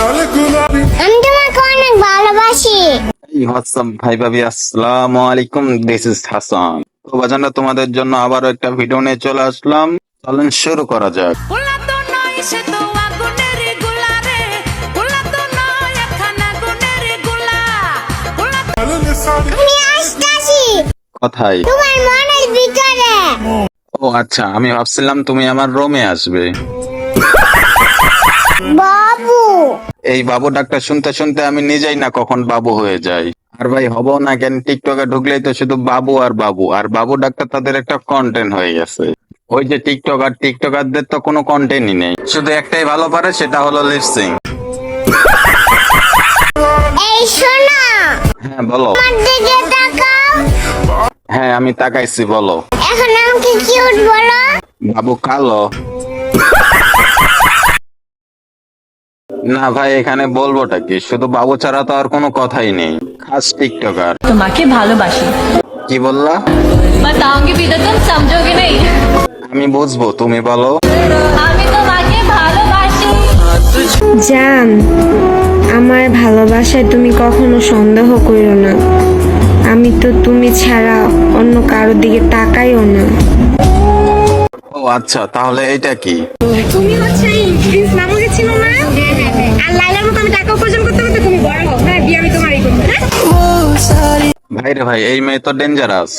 আমি তোমাকে অনেক ভালোবাসি। হোয়াটসঅ্যাপ ভাই ভাবি, আসসালামু আলাইকুম। This is Hasan. তো বাজানরা, তোমাদের জন্য আবারও একটা ভিডিও নিয়ে চলে আসলাম। চলেন শুরু করা যাক। আমি আসতেছি কথাই। তোমার মনের ভিতরে। ও আচ্ছা, আমি ভাবছিলাম তুমি আমার রুমে আসবে। বাবু, এই বাবু ডাক্তার শুনতে শুনতে আমি নিজেই না কখন বাবু হয়ে যাই। আর ভাই হব না কেন, টিকটকে ঢুকলেই তো শুধু বাবু আর বাবু, আর বাবু ডাক্তার তাদের একটা কন্টেন্ট হয়ে গেছে। ওই যে টিকটকারদের তো কোনো কন্টেন্টই নেই, শুধু একটাই ভালো পারে, সেটা হলো লিপসিং। এই শোনো, হ্যাঁ বলো। আমার দিকে তাকাও। হ্যাঁ আমি তাকাইছি, বলো। এখন আমাকে কিউট বলো। বাবু কালো। না ভাই, এখানে বলবোটা কি, শুধু বাবু ছাড়া তো আর কোনো কথাই নেই। খাস টিকটকার। তোমাকে ভালোবাসি। কি বললা? बताऊंगी भी तो तुम समझोगे नहीं। আমি বুঝবো, তুমি বলো। আমি তোমাকে ভালোবাসি। জান, আমার ভালোবাসায় তুমি কখনো সন্দেহ করো না। আমি তো তুমি ছাড়া অন্য কারোর দিকে তাকাইও না। ও আচ্ছা, তাহলে এটা কি? তুমি হচ্ছে এই প্রিন্স মামুকে ছিল না? আর লাইলার মতো আমি টাকা উপার্জন করতে করতে তুমি বড় হও। হ্যাঁ, বিয়ে আমি তোমারই করবো। ভাই রে ভাই, এই মেয়ে তো ডেঞ্জারাস।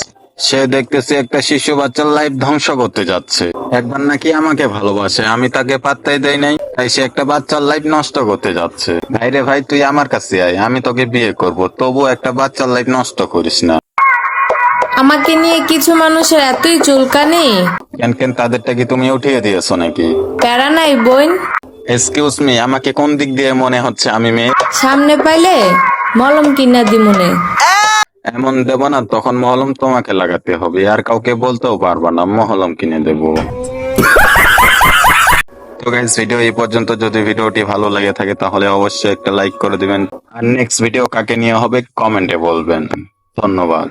সে দেখতেছি একটা শিশু বাচ্চার লাইফ ধ্বংস করতে যাচ্ছে। একবার নাকি আমাকে ভালোবাসে, আমি তাকে পাত্তাই দেই নাই, তাই সে একটা বাচ্চার লাইফ নষ্ট করতে যাচ্ছে। ভাই রে ভাই, তুই আমার কাছে আয়, আমি তোকে বিয়ে করব, তবু একটা বাচ্চার লাইফ নষ্ট করিস না। আমাকে নিয়ে কিছু মানুষের এতই চুলকানি। কেন কেন, তাদেরটা কি তুমি উঠিয়ে দিয়েছো নাকি? প্যারা নাই বোন, এক্সকিউজ মি, আমাকে কোন দিক দিয়ে মনে হচ্ছে আমি মেয়ে? সামনে পাইলে মলম কিনা দিমুনে। এমন দেব না, তখন মহলম তোমাকে লাগাতে হবে, আর কাউকে বলতেও পারবা না মহলম কিনে দেব। তো গাইস, ভিডিও এই পর্যন্ত। যদি ভিডিওটি ভালো লাগে থাকে তাহলে অবশ্যই একটা লাইক করে দিবেন, আর নেক্সট ভিডিও কাকে নিয়ে হবে কমেন্টে বলবেন। ধন্যবাদ।